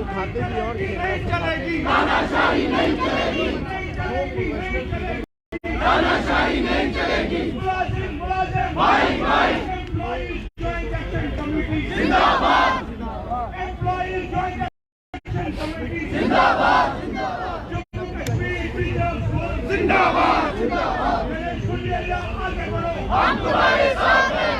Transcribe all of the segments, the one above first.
खाते भी और तानाशाही नहीं चलेगी, तानाशाही नहीं चलेगी। भाई भाई जिंदाबाद, जिंदाबाद, जिंदाबाद, हम तुम्हारे साथ हैं,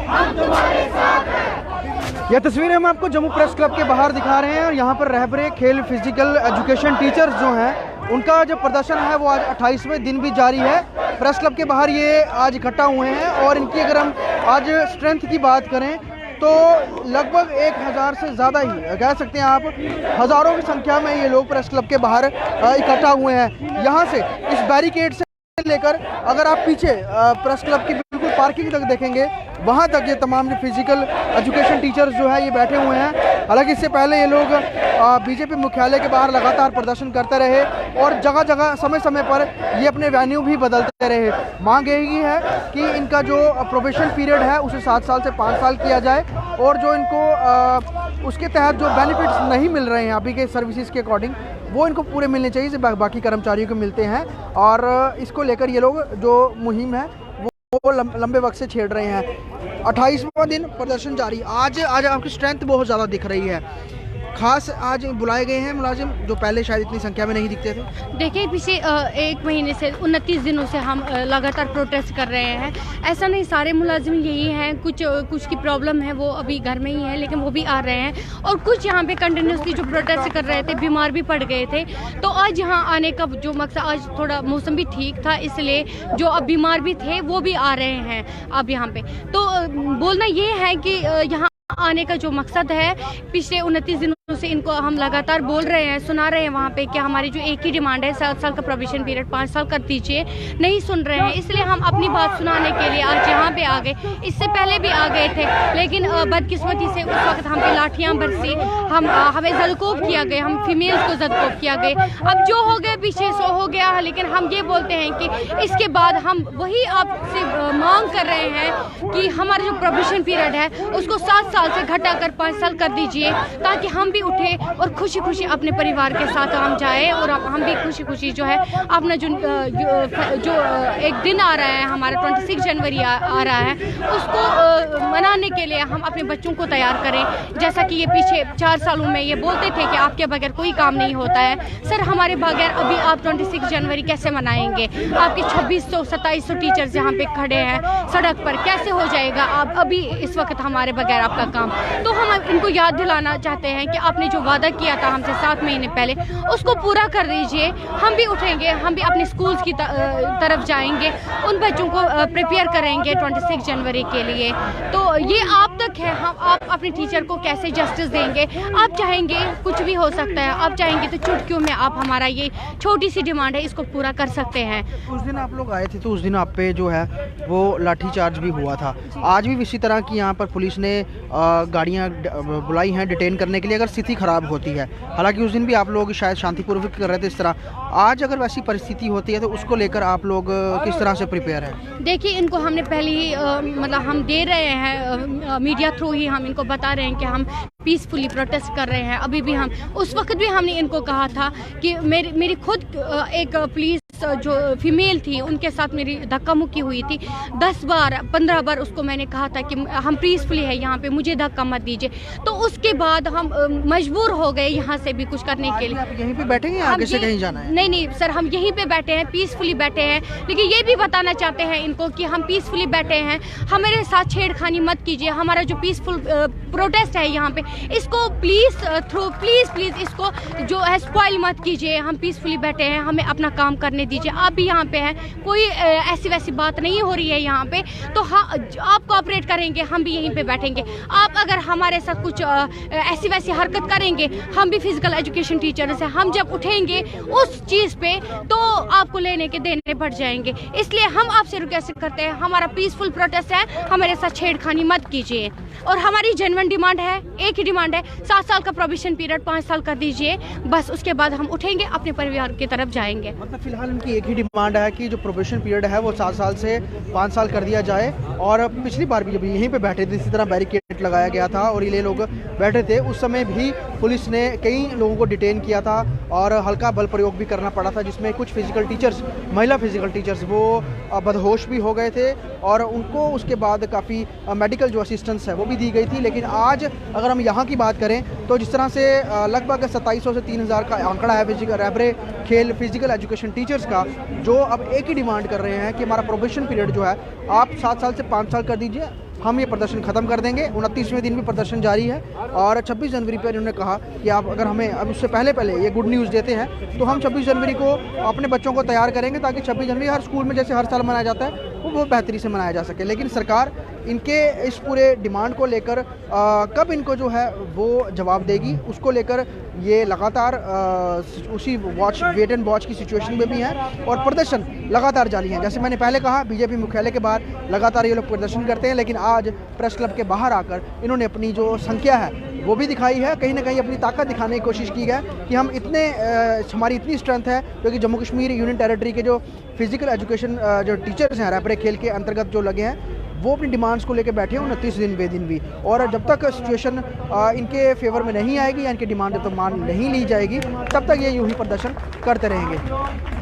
हम तुम्हारे साथ हैं। यह तस्वीरें हम आपको जम्मू प्रेस क्लब के बाहर दिखा रहे हैं और यहाँ पर रहबरे खेल फिजिकल एजुकेशन टीचर्स जो हैं उनका जो प्रदर्शन है वो आज 28वें दिन भी जारी है। प्रेस क्लब के बाहर ये आज इकट्ठा हुए हैं और इनकी अगर हम आज स्ट्रेंथ की बात करें तो लगभग 1000 से ज़्यादा ही कह सकते हैं आप, हज़ारों की संख्या में ये लोग प्रेस क्लब के बाहर इकट्ठा हुए हैं। यहाँ से इस बैरिकेड से लेकर अगर आप पीछे प्रेस क्लब की बिल्कुल पार्किंग तक देखेंगे वहाँ तक ये तमाम जो फिजिकल एजुकेशन टीचर्स जो है ये बैठे हुए हैं। हालांकि इससे पहले ये लोग बीजेपी मुख्यालय के बाहर लगातार प्रदर्शन करते रहे और जगह जगह समय समय पर ये अपने वेन्यू भी बदलते रहे। मांग यही है कि इनका जो प्रोबेशन पीरियड है उसे 7 साल से 5 साल किया जाए और जो इनको उसके तहत जो बेनिफिट्स नहीं मिल रहे हैं अभी के सर्विसेज के अकॉर्डिंग वो इनको पूरे मिलने चाहिए जो बाकी कर्मचारियों को मिलते हैं। और इसको लेकर ये लोग जो मुहिम है वो लंबे वक्त से छेड़ रहे हैं। 28वां दिन प्रदर्शन जारी। आज आपकी स्ट्रेंथ बहुत ज़्यादा दिख रही है। खास आज बुलाए गए हैं मुलाजिम जो पहले शायद इतनी संख्या में नहीं दिखते थे। देखिए पिछले 1 महीने से 29 दिनों से हम लगातार प्रोटेस्ट कर रहे हैं। ऐसा नहीं सारे मुलाजिम यही हैं, कुछ की प्रॉब्लम है वो अभी घर में ही है लेकिन वो भी आ रहे हैं और कुछ यहाँ पे कंटिन्यूसली जो प्रोटेस्ट कर रहे थे बीमार भी पड़ गए थे। तो आज यहाँ आने का जो मकसद, आज थोड़ा मौसम भी ठीक था इसलिए जो अब बीमार भी थे वो भी आ रहे हैं अब यहाँ पे। तो बोलना ये है कि यहाँ आने का जो मकसद है, पिछले 29 दिनों से इनको हम लगातार बोल रहे हैं, सुना रहे हैं वहाँ पे कि हमारी जो एक ही डिमांड है 7 साल का प्रोबेशन पीरियड 5 साल कर दीजिए, नहीं सुन रहे हैं। इसलिए हम अपनी बात सुनाने के लिए आज यहाँ पे आ गए। इससे पहले भी आ गए थे लेकिन बदकिस्मती से उस वक्त हम पे लाठियाँ बरसी, हमें जदकोब किया गया, हम फीमेल्स को जदकोब किया गया। अब जो हो गया पीछे सो हो गया, लेकिन हम ये बोलते हैं कि इसके बाद हम वही आपसे मांग कर रहे हैं कि हमारा जो प्रोबेशन पीरियड है उसको 7 साल से घटाकर 5 साल कर दीजिए ताकि हम भी उठे और खुशी खुशी अपने परिवार के साथ हम जाए और हम भी खुशी खुशी जो है अपना जो एक दिन आ रहा है हमारा 26 जनवरी आ रहा है उसको मनाने के लिए हम अपने बच्चों को तैयार करें। जैसा कि ये पीछे 4 सालों में ये बोलते थे कि आपके बगैर कोई काम नहीं होता है। सर हमारे बगैर अभी आप 26 जनवरी कैसे मनाएंगे? आपके 2600-2700 टीचर्स यहाँ पे खड़े हैं सड़क पर, कैसे हो जाएगा आप अभी इस वक्त हमारे बगैर आपका काम? तो हम इनको याद दिलाना चाहते हैं कि आपने जो वादा किया था हमसे 7 महीने पहले उसको पूरा कर दीजिए। हम भी उठेंगे, हम भी अपने स्कूल्स की तरफ जाएंगे, उन बच्चों को प्रिपेयर करेंगे 26 जनवरी के लिए। तो ये आप तक है, आप अपने टीचर को कैसे जस्टिस देंगे? आप चाहेंगे कुछ भी हो सकता है, आप चाहेंगे तो चुटकियों में आप हमारा ये छोटी सी डिमांड है इसको पूरा कर सकते हैं। उस दिन आप लोग आए थे तो उस दिन आप पे जो है वो लाठीचार्ज भी हुआ था। आज भी इसी तरह की यहाँ पर पुलिस ने गाड़ियाँ बुलाई हैं डिटेन करने के लिए अगर स्थिति ख़राब होती है। हालांकि उस दिन भी आप लोग शायद शांतिपूर्वक कर रहे थे इस तरह। आज अगर वैसी परिस्थिति होती है तो उसको लेकर आप लोग किस तरह से प्रिपेयर हैं? देखिए इनको हमने पहले ही मतलब हम दे रहे हैं मीडिया थ्रू ही हम इनको बता रहे हैं कि हम पीसफुली प्रोटेस्ट कर रहे हैं। अभी भी हम उस वक्त भी हमने इनको कहा था कि मेरी खुद एक पुलिस जो फीमेल थी उनके साथ मेरी धक्का मुक्की हुई थी 10 बार 15 बार उसको मैंने कहा था कि हम पीसफुली है यहाँ पे, मुझे धक्का मत दीजिए। तो उसके बाद हम मजबूर हो गए यहाँ से भी कुछ करने के लिए। आप यहीं पे बैठेंगे आगे से कहीं जाना है? नहीं सर, हम यहीं पे बैठे हैं, पीसफुली बैठे हैं। लेकिन ये भी बताना चाहते हैं इनको कि हम पीसफुली बैठे हैं, हमारे साथ छेड़खानी मत कीजिए। हमारा जो पीसफुल प्रोटेस्ट है यहाँ पे इसको प्लीज इसको जो है स्पॉइल मत कीजिए। हम पीसफुली बैठे हैं, हमें अपना काम करने दीजिए। आप भी यहाँ पे हैं, कोई ऐसी वैसी बात नहीं हो रही है यहाँ पे। तो हाँ, आप कोऑपरेट करेंगे, हम भी यहीं पे बैठेंगे। आप अगर हमारे साथ कुछ ऐसी वैसी हरकत करेंगे, हम भी फिजिकल एजुकेशन टीचर्स हैं, हम जब उठेंगे उस चीज़ पे तो आपको लेने के देने बढ़ जाएंगे। इसलिए हम आपसे रिक्वेस्ट करते हैं, हमारा पीसफुल प्रोटेस्ट है, हमारे साथ छेड़खानी मत कीजिए। और हमारी जेन्युइन डिमांड है, एक ही ही डिमांड है, 7 साल का प्रोबेशन पीरियड 5 साल का दीजिए, बस उसके बाद हम उठेंगे, अपने परिवार की तरफ जाएंगे। मतलब फिलहाल उनकी एक ही डिमांड है कि जो प्रोबेशन पीरियड है वो 7 साल से 5 साल कर दिया जाए। और पिछली बार भी जब यहीं पे बैठे थे इसी तरह बैरिकेड लगाया गया था और ये लोग बैठे थे, उस समय भी पुलिस ने कई लोगों को डिटेन किया था और हल्का बल प्रयोग भी करना पड़ा था, जिसमें कुछ फिजिकल टीचर्स, महिला फिजिकल टीचर्स वो बदहोश भी हो गए थे और उनको उसके बाद काफ़ी मेडिकल जो असिस्टेंस है वो भी दी गई थी। लेकिन आज अगर हम यहाँ की बात करें तो जिस तरह से लगभग 2700 से 3000 का आंकड़ा है रहबरे खेल फिजिकल एजुकेशन टीचर्स का, जो अब एक ही डिमांड कर रहे हैं कि हमारा प्रोबेशन पीरियड जो है आप 7 साल से 5 साल कर दीजिए, हम ये प्रदर्शन ख़त्म कर देंगे। 29वें दिन भी प्रदर्शन जारी है और 26 जनवरी पर इन्होंने कहा कि आप अगर हमें अब उससे पहले ये गुड न्यूज़ देते हैं तो हम 26 जनवरी को अपने बच्चों को तैयार करेंगे ताकि 26 जनवरी हर स्कूल में जैसे हर साल मनाया जाता है वो बहुत बेहतरी से मनाया जा सके। लेकिन सरकार इनके इस पूरे डिमांड को लेकर कब इनको जो है वो जवाब देगी, उसको लेकर ये लगातार उसी वेट एंड वॉच की सिचुएशन में भी हैं और प्रदर्शन लगातार जारी हैं। जैसे मैंने पहले कहा, बीजेपी मुख्यालय के बाहर लगातार ये लोग प्रदर्शन करते हैं, लेकिन आज प्रेस क्लब के बाहर आकर इन्होंने अपनी जो संख्या है वो भी दिखाई है, कहीं ना कहीं अपनी ताकत दिखाने की कोशिश की है कि हम हमारी इतनी स्ट्रेंथ है, क्योंकि जम्मू कश्मीर यूनियन टेरिटरी के जो फिजिकल एजुकेशन जो टीचर्स हैं रहबरे खेल के अंतर्गत जो लगे हैं वो अपनी डिमांड्स को लेकर बैठे हैं 29 दिन बे दिन भी। और जब तक सिचुएशन इनके फेवर में नहीं आएगी या इनकी डिमांड जब तक मान नहीं ली जाएगी तब तक ये यूं ही प्रदर्शन करते रहेंगे।